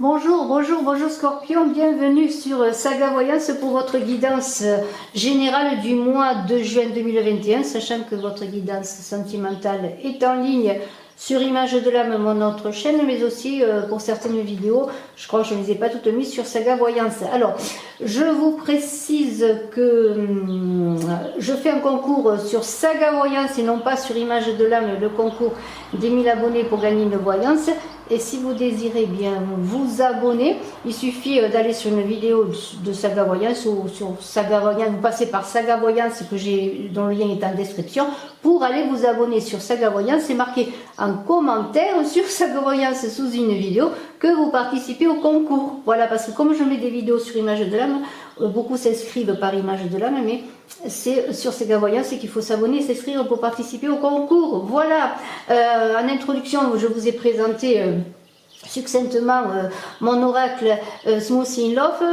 Bonjour, bonjour, bonjour Scorpion, bienvenue sur Saga Voyance pour votre guidance générale du mois de juin 2021, sachant que votre guidance sentimentale est en ligne sur Image de l'âme, mon autre chaîne, mais aussi pour certaines vidéos, je crois que je ne les ai pas toutes mises sur Saga Voyance. Alors, je vous précise que je fais un concours sur Saga Voyance et non pas sur Image de l'âme, le concours des 1000 abonnés pour gagner une voyance. Et si vous désirez bien vous abonner, il suffit d'aller sur une vidéo de Saga Voyance ou sur Saga Voyance, vous passez par Saga Voyance dont le lien est en description, pour aller vous abonner sur Saga Voyance. C'est marqué en commentaire sur Saga Voyance sous une vidéo que vous participez au concours. Voilà, parce que comme je mets des vidéos sur Image de l'âme, beaucoup s'inscrivent par Image de l'âme, mais c'est sur Saga Voyance qu'il faut s'abonner et s'inscrire pour participer au concours. Voilà, en introduction, je vous ai présenté succinctement mon oracle Smoothie in Love.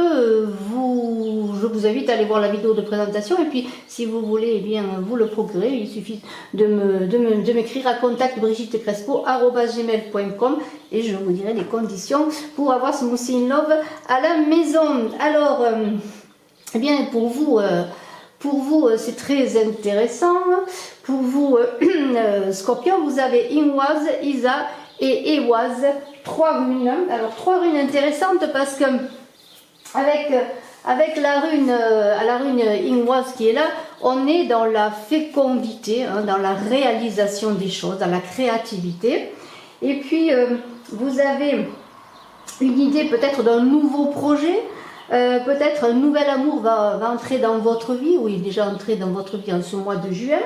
Je vous invite à aller voir la vidéo de présentation, et puis si vous voulez, eh bien, vous le procurer. Il suffit de m'écrire à contact brigittecrespo@gmail.com et je vous dirai les conditions pour avoir Smoothie in Love à la maison. Alors, eh bien, pour vous, c'est très intéressant. Pour vous, Scorpion, vous avez Inwaz, Isa et Ewaz, 3 runes. Alors 3 runes intéressantes parce que avec la rune Inwaz qui est là, on est dans la fécondité, dans la réalisation des choses, dans la créativité. Et puis vous avez une idée peut-être d'un nouveau projet. Peut-être un nouvel amour va entrer dans votre vie, ou il est déjà entré dans votre vie en ce mois de juin.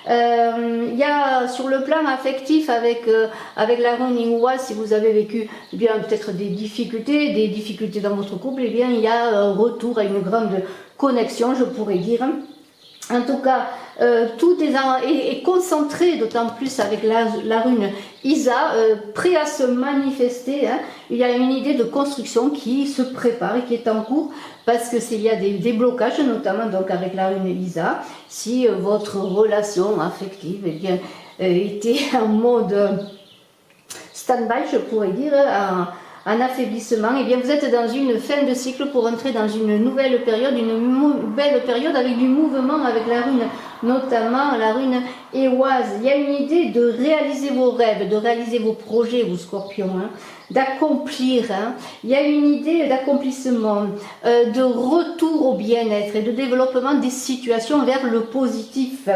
Il y a sur le plan affectif avec la rune Inwaz, si vous avez vécu bien peut-être des difficultés dans votre couple, et bien il y a un retour à une grande connexion, je pourrais dire. En tout cas, tout est concentré, d'autant plus avec la rune Isa, prêt à se manifester. Il y a une idée de construction qui se prépare et qui est en cours, parce que s'il y a des blocages, notamment donc avec la rune Isa, si votre relation affective était en mode stand-by, je pourrais dire, en affaiblissement, et bien vous êtes dans une fin de cycle pour entrer dans une nouvelle période avec du mouvement, avec la rune, notamment la rune Ewaz. Il y a une idée de réaliser vos rêves, de réaliser vos projets, vous Scorpions, d'accomplir. Il y a une idée d'accomplissement, de retour au bien-être et de développement des situations vers le positif.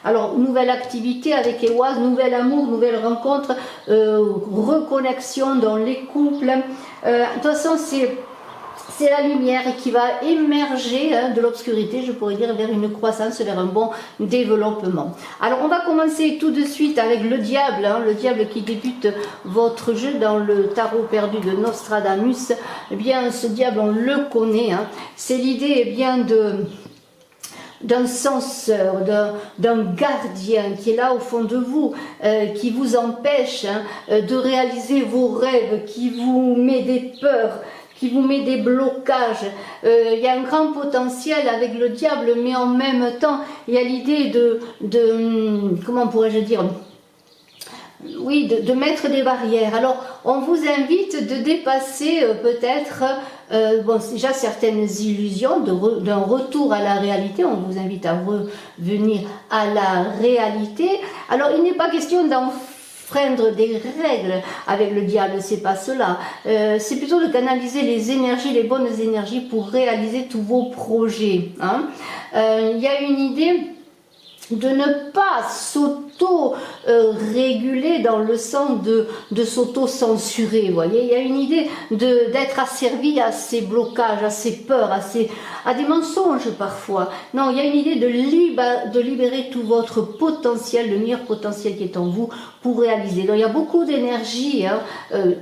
Alors, nouvelle activité avec Ewaz, nouvel amour, nouvelle rencontre, reconnexion dans les couples. De toute façon, c'est la lumière qui va émerger de l'obscurité, je pourrais dire, vers une croissance, vers un bon développement. Alors, on va commencer tout de suite avec le diable, le diable qui débute votre jeu dans le tarot perdu de Nostradamus. Eh bien, ce diable, on le connaît. C'est l'idée, eh bien, d'un censeur, d'un gardien qui est là au fond de vous, qui vous empêche de réaliser vos rêves, qui vous met des peurs, qui vous met des blocages. Il y a un grand potentiel avec le diable, mais en même temps, il y a l'idée comment pourrais-je dire, oui, de mettre des barrières. Alors, on vous invite de dépasser peut-être déjà certaines illusions, d'un retour à la réalité. On vous invite à revenir à la réalité. Alors, il n'est pas question d'enfreindre des règles avec le diable, c'est pas cela. C'est plutôt de canaliser les énergies, les bonnes énergies pour réaliser tous vos projets. Il y a une idée de ne pas s'auto-réguler dans le sens de s'auto-censurer, vous voyez. Il y a une idée d'être asservi à ces blocages, à ces peurs, à des mensonges parfois. Non, il y a une idée de libérer tout votre potentiel, le meilleur potentiel qui est en vous pour réaliser. Donc il y a beaucoup d'énergie,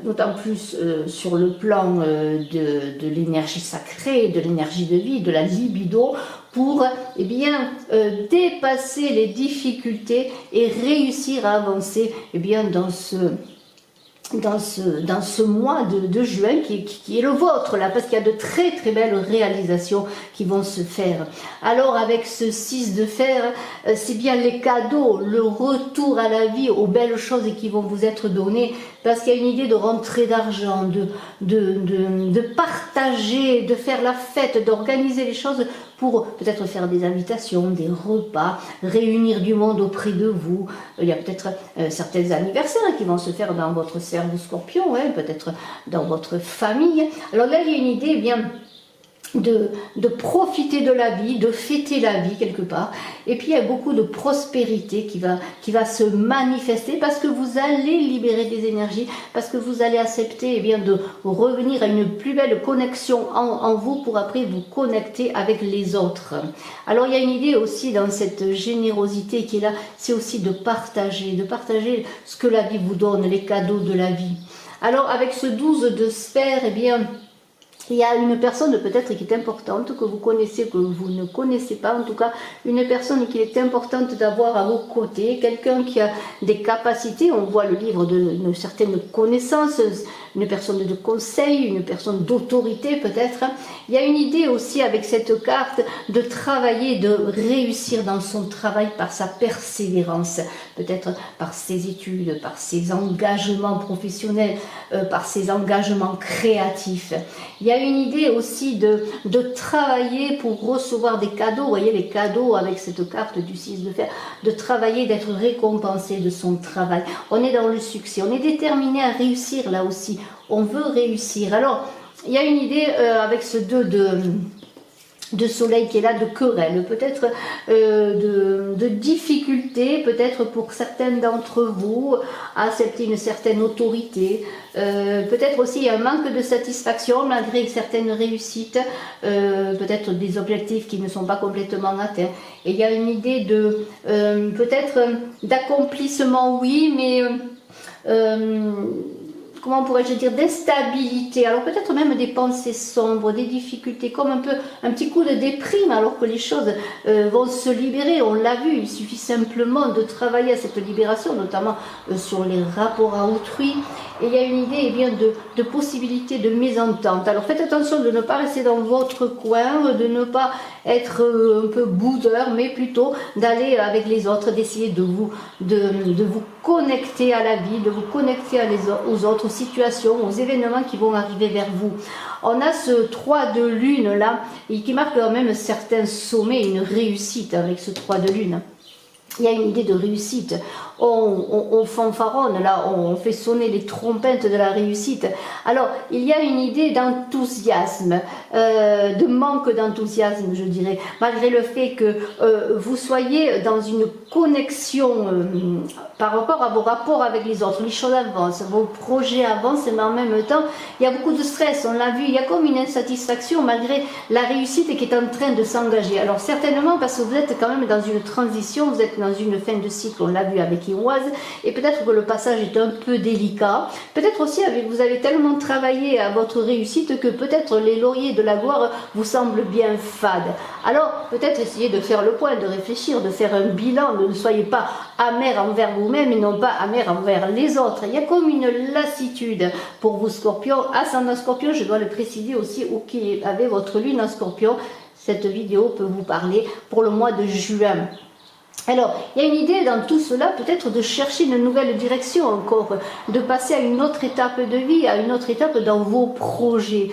d'autant plus sur le plan de l'énergie sacrée, de l'énergie de vie, de la libido, pour dépasser les difficultés et réussir à avancer dans dans ce mois de juin qui est le vôtre là, parce qu'il y a de très très belles réalisations qui vont se faire. Alors avec ce 6 de fer, c'est bien les cadeaux, le retour à la vie, aux belles choses qui vont vous être données, parce qu'il y a une idée de rentrée d'argent, de partager, de faire la fête, d'organiser les choses pour peut-être faire des invitations, des repas, réunir du monde auprès de vous. Il y a peut-être certains anniversaires qui vont se faire dans votre cercle Scorpion, hein, peut-être dans votre famille. Alors là, il y a une idée eh bien de profiter de la vie, de fêter la vie quelque part. Et puis il y a beaucoup de prospérité qui va se manifester parce que vous allez libérer des énergies, parce que vous allez accepter eh bien, de revenir à une plus belle connexion en vous pour après vous connecter avec les autres. Alors il y a une idée aussi dans cette générosité qui est là, c'est aussi de partager ce que la vie vous donne, les cadeaux de la vie. Alors avec ce 12 de sphère, eh bien, il y a une personne peut-être qui est importante, que vous connaissez, que vous ne connaissez pas, en tout cas une personne qui est importante d'avoir à vos côtés, quelqu'un qui a des capacités, on voit le livre d'une certaine connaissance, une personne de conseil, une personne d'autorité peut-être. Il y a une idée aussi avec cette carte de travailler, de réussir dans son travail par sa persévérance, peut-être par ses études, par ses engagements professionnels, par ses engagements créatifs. Il y a une idée aussi de travailler pour recevoir des cadeaux, vous voyez les cadeaux avec cette carte du 6 de fer, de travailler, d'être récompensé de son travail. On est dans le succès, on est déterminé à réussir là aussi, on veut réussir. Alors, il y a une idée avec ce 2 de soleil qui est là, de querelle, peut-être de difficultés, peut-être pour certains d'entre vous, à accepter une certaine autorité, peut-être aussi il y a un manque de satisfaction malgré certaines réussites, peut-être des objectifs qui ne sont pas complètement atteints. Et il y a une idée de peut-être d'accomplissement, oui, mais comment pourrais-je dire, d'instabilité, alors peut-être même des pensées sombres, des difficultés, comme un petit coup de déprime, alors que les choses vont se libérer, on l'a vu, il suffit simplement de travailler à cette libération, notamment sur les rapports à autrui, et il y a une idée eh bien, de possibilité de mésentente. Alors faites attention de ne pas rester dans votre coin, de ne pas être un peu boudeur, mais plutôt d'aller avec les autres, d'essayer de vous connecter à la vie, de vous connecter aux autres situations, aux événements qui vont arriver vers vous. On a ce 3 de lune là, et qui marque quand même certains sommets, une réussite avec ce 3 de lune. Il y a une idée de réussite, on fanfaronne là, on fait sonner les trompettes de la réussite. Alors, il y a une idée d'enthousiasme, de manque d'enthousiasme, je dirais, malgré le fait que vous soyez dans une connexion par rapport à vos rapports avec les autres. Les choses avancent, vos projets avancent, mais en même temps, il y a beaucoup de stress, on l'a vu, il y a comme une insatisfaction malgré la réussite qui est en train de s'engager. Alors, certainement parce que vous êtes quand même dans une transition, vous êtes dans une fin de cycle, on l'a vu avec Iroise, et peut-être que le passage est un peu délicat. Peut-être aussi vous avez tellement travaillé à votre réussite que peut-être les lauriers de la gloire vous semblent bien fades. Alors peut-être essayez de faire le point, de réfléchir, de faire un bilan, ne soyez pas amer envers vous-même et non pas amer envers les autres. Il y a comme une lassitude pour vous Scorpions, ascendant Scorpion, je dois le préciser aussi, ou qui avez votre lune en Scorpion, cette vidéo peut vous parler pour le mois de juin. Alors, il y a une idée dans tout cela, peut-être de chercher une nouvelle direction encore, de passer à une autre étape de vie, à une autre étape dans vos projets,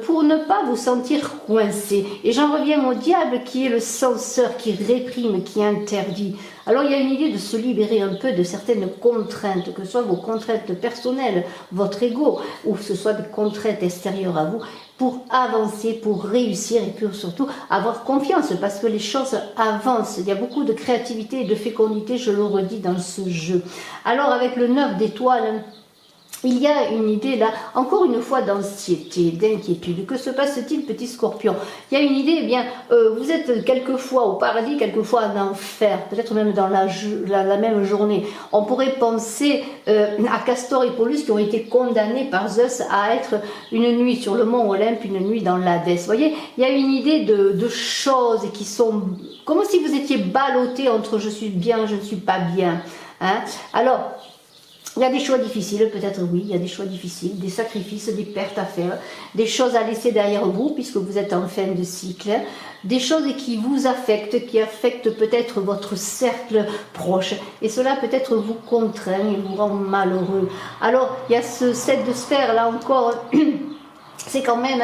pour ne pas vous sentir coincé. Et j'en reviens au diable qui est le censeur, qui réprime, qui interdit. Alors il y a une idée de se libérer un peu de certaines contraintes, que ce soit vos contraintes personnelles, votre ego, ou que ce soit des contraintes extérieures à vous, pour avancer, pour réussir et puis surtout avoir confiance parce que les choses avancent. Il y a beaucoup de créativité et de fécondité, je le redis, dans ce jeu. Alors avec le 9 d'étoiles, il y a une idée là, encore une fois, d'anxiété, d'inquiétude. Que se passe-t-il, petit Scorpion? Il y a une idée, eh bien, vous êtes quelquefois au paradis, quelquefois en enfer, peut-être même dans la même journée. On pourrait penser à Castor et Pollux qui ont été condamnés par Zeus à être une nuit sur le mont Olympe, une nuit dans l'Hadès. Vous voyez, il y a une idée de choses qui sont comme si vous étiez ballottés entre je suis bien, je ne suis pas bien. Hein? Alors, Il y a des choix difficiles, peut-être oui, il y a des choix difficiles, des sacrifices, des pertes à faire, des choses à laisser derrière vous puisque vous êtes en fin de cycle, des choses qui vous affectent, qui affectent peut-être votre cercle proche et cela peut-être vous contraint et vous rend malheureux. Alors il y a ce 7 de sphère là encore. C'est quand même,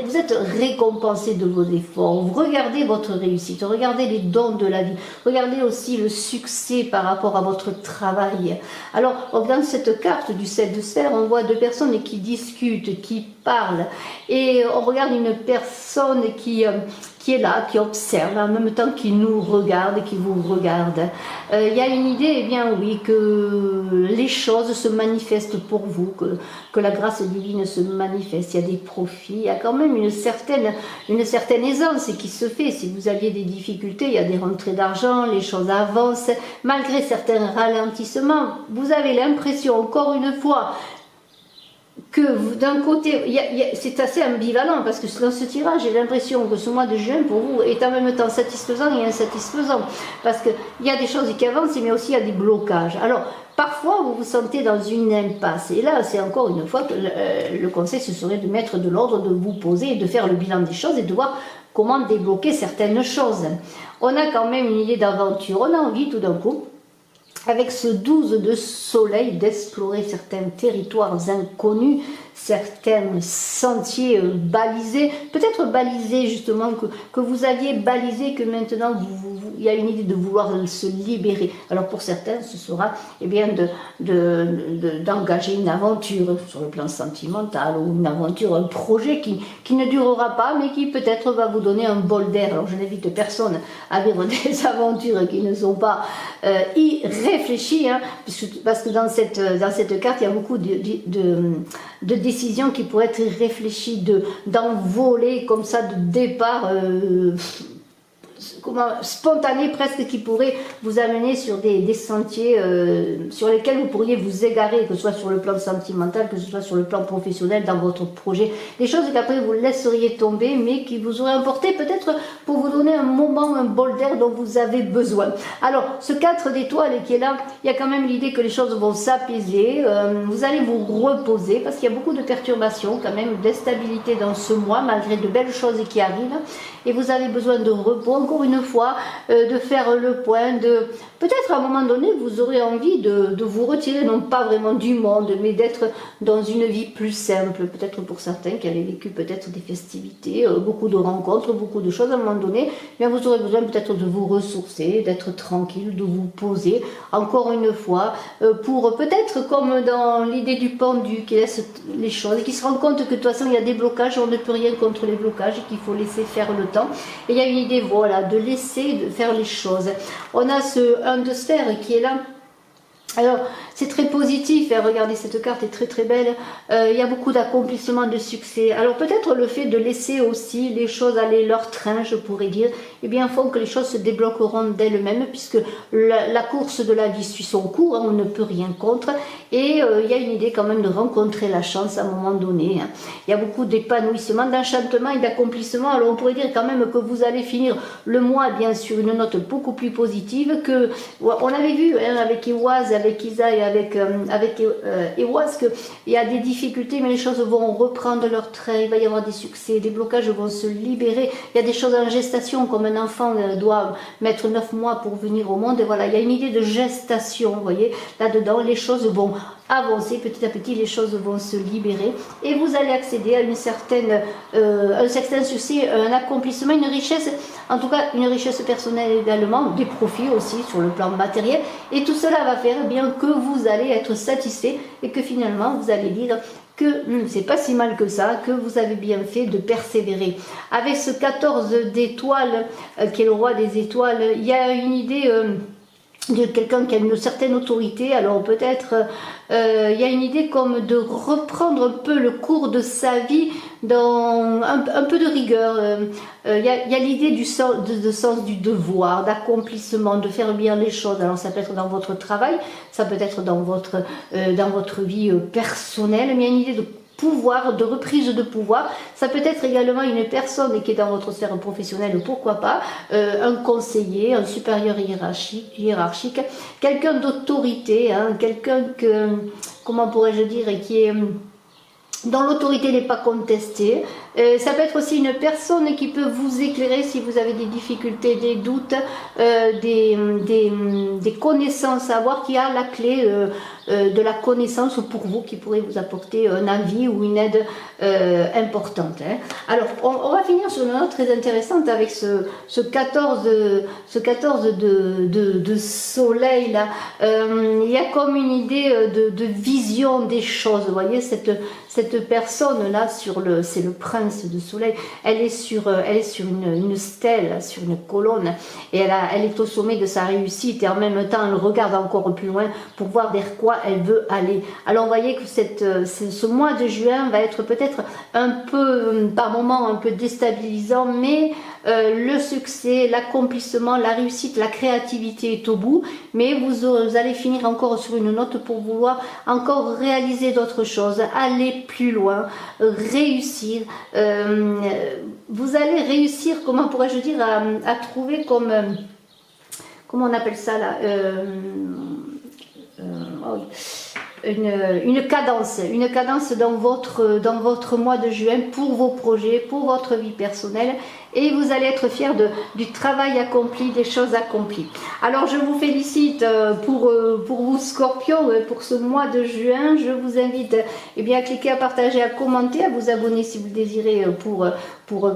vous êtes récompensé de vos efforts, vous regardez votre réussite, regardez les dons de la vie, regardez aussi le succès par rapport à votre travail. Alors, dans cette carte du 7 de sphère, on voit deux personnes qui discutent, qui parlent, et on regarde une personne qui est là, qui observe, en même temps qui nous regarde, qui vous regarde. Il y a une idée, eh bien oui, que les choses se manifestent pour vous, que la grâce divine se manifeste, il y a des profits, il y a quand même une certaine aisance qui se fait. Si vous aviez des difficultés, il y a des rentrées d'argent, les choses avancent, malgré certains ralentissements, vous avez l'impression, encore une fois, que d'un côté, c'est assez ambivalent parce que dans ce tirage, j'ai l'impression que ce mois de juin pour vous est en même temps satisfaisant et insatisfaisant parce qu'il y a des choses qui avancent mais aussi il y a des blocages. Alors, parfois, vous vous sentez dans une impasse et là, c'est encore une fois que le conseil, ce serait de mettre de l'ordre, de vous poser et de faire le bilan des choses et de voir comment débloquer certaines choses. On a quand même une idée d'aventure, on a envie tout d'un coup, avec ce 12 de soleil, d'explorer certains territoires inconnus, certains sentiers balisés, peut-être balisés justement, que vous aviez balisé, que maintenant il y a une idée de vouloir se libérer. Alors pour certains, ce sera eh bien d'engager une aventure sur le plan sentimental, ou une aventure, un projet qui ne durera pas, mais qui peut-être va vous donner un bol d'air. Alors je n'invite personne à vivre des aventures qui ne sont pas irréfléchies, hein, parce que dans cette carte, il y a beaucoup de décisions qui pourraient être réfléchies, d'envoler comme ça, de départ spontané presque, qui pourrait vous amener sur des sentiers sur lesquels vous pourriez vous égarer, que ce soit sur le plan sentimental, que ce soit sur le plan professionnel, dans votre projet, des choses qu'après vous laisseriez tomber mais qui vous auraient emporté peut-être pour vous donner un moment, un bol d'air dont vous avez besoin. Alors ce 4 d'étoiles qui est là, il y a quand même l'idée que les choses vont s'apaiser, vous allez vous reposer parce qu'il y a beaucoup de perturbations, quand même d'instabilité dans ce mois malgré de belles choses qui arrivent et vous avez besoin de repos, encore une fois, de faire le point, peut-être à un moment donné vous aurez envie de vous retirer, non pas vraiment du monde, mais d'être dans une vie plus simple, peut-être pour certains qui avaient vécu peut-être des festivités, beaucoup de rencontres, beaucoup de choses à un moment donné, eh bien vous aurez besoin peut-être de vous ressourcer, d'être tranquille, de vous poser, encore une fois, pour peut-être comme dans l'idée du pendu qui laisse les choses, et qui se rend compte que de toute façon il y a des blocages, on ne peut rien contre les blocages, et qu'il faut laisser faire le temps, et il y a une idée, voilà, de laisser faire les choses. On a ce 1 de sphère qui est là. Alors, c'est très positif, hein, regardez, cette carte est très très belle, il y a beaucoup d'accomplissements, de succès. Alors peut-être le fait de laisser aussi les choses aller leur train, je pourrais dire, eh bien font que les choses se débloqueront d'elles-mêmes, puisque la course de la vie suit son cours, hein, on ne peut rien contre, et il y a une idée quand même de rencontrer la chance à un moment donné. Hein. Il y a beaucoup d'épanouissement, d'enchantement et d'accomplissement, alors on pourrait dire quand même que vous allez finir le mois bien sur une note beaucoup plus positive que, on avait vu hein, avec Iwaz, avec Isa et avec Iwaz, qu'il y a des difficultés mais les choses vont reprendre leur trait, il va y avoir des succès, des blocages vont se libérer, il y a des choses en gestation, comme un enfant doit mettre 9 mois pour venir au monde, et voilà, il y a une idée de gestation, vous voyez, là-dedans les choses vont avancer, petit à petit les choses vont se libérer et vous allez accéder à un certain succès, un accomplissement, une richesse, en tout cas une richesse personnelle également, des profits aussi sur le plan matériel, et tout cela va faire bien que vous allez être satisfait et que finalement vous allez dire que c'est pas si mal que ça, que vous avez bien fait de persévérer. Avec ce 14 d'étoiles qui est le roi des étoiles, il y a une idée de quelqu'un qui a une certaine autorité, alors peut-être il y a une idée comme de reprendre un peu le cours de sa vie dans un peu de rigueur. Il y a l'idée du sens du devoir, d'accomplissement, de faire bien les choses. Alors ça peut être dans votre travail, ça peut être dans votre vie personnelle, mais il y a une idée de pouvoir, de reprise de pouvoir. Ça peut être également une personne qui est dans votre sphère professionnelle, pourquoi pas, un conseiller, un supérieur hiérarchique, quelqu'un d'autorité, hein, quelqu'un que, comment pourrais-je dire, qui est dont l'autorité n'est pas contestée. Ça peut être aussi une personne qui peut vous éclairer si vous avez des difficultés, des doutes, des connaissances à avoir, qui a la clé de la connaissance pour vous, qui pourrait vous apporter un avis ou une aide importante. Hein. Alors, on va finir sur une note très intéressante avec ce 14 de soleil là. Il y a comme une idée de vision des choses. Vous voyez, cette personne là, c'est le prince de soleil, elle est sur une stèle, sur une colonne, et elle est au sommet de sa réussite, et en même temps elle regarde encore plus loin pour voir vers quoi elle veut aller. Alors vous voyez que ce mois de juin va être peut-être un peu, par moments, un peu déstabilisant, mais le succès, l'accomplissement, la réussite, la créativité est au bout, mais vous allez finir encore sur une note pour vouloir encore réaliser d'autres choses, aller plus loin, réussir. Vous allez réussir, comment pourrais-je dire, à trouver comme, comment on appelle ça là, une cadence dans votre mois de juin pour vos projets, pour votre vie personnelle, et vous allez être fiers du travail accompli, des choses accomplies. Alors je vous félicite pour vous Scorpions, pour ce mois de juin. Je vous invite à cliquer, à partager, à commenter, à vous abonner si vous le désirez pour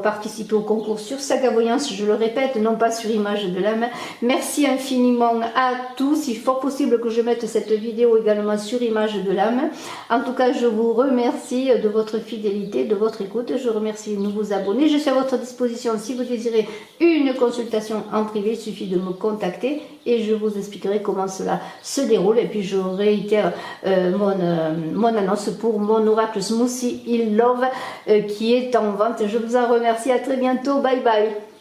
participer au concours sur Saga Voyance, je le répète, non pas sur Image de l'âme. Merci infiniment à tous. Il est fort possible que je mette cette vidéo également sur Image de l'âme. En tout cas, je vous remercie de votre fidélité, de votre écoute. Je remercie de vous abonner. Je suis à votre disposition si vous désirez une consultation en privé. Il suffit de me contacter et je vous expliquerai comment cela se déroule. Et puis je réitère mon annonce pour mon oracle Smoothie in Love qui est en vente. Je vous en remercie. À très bientôt. Bye bye.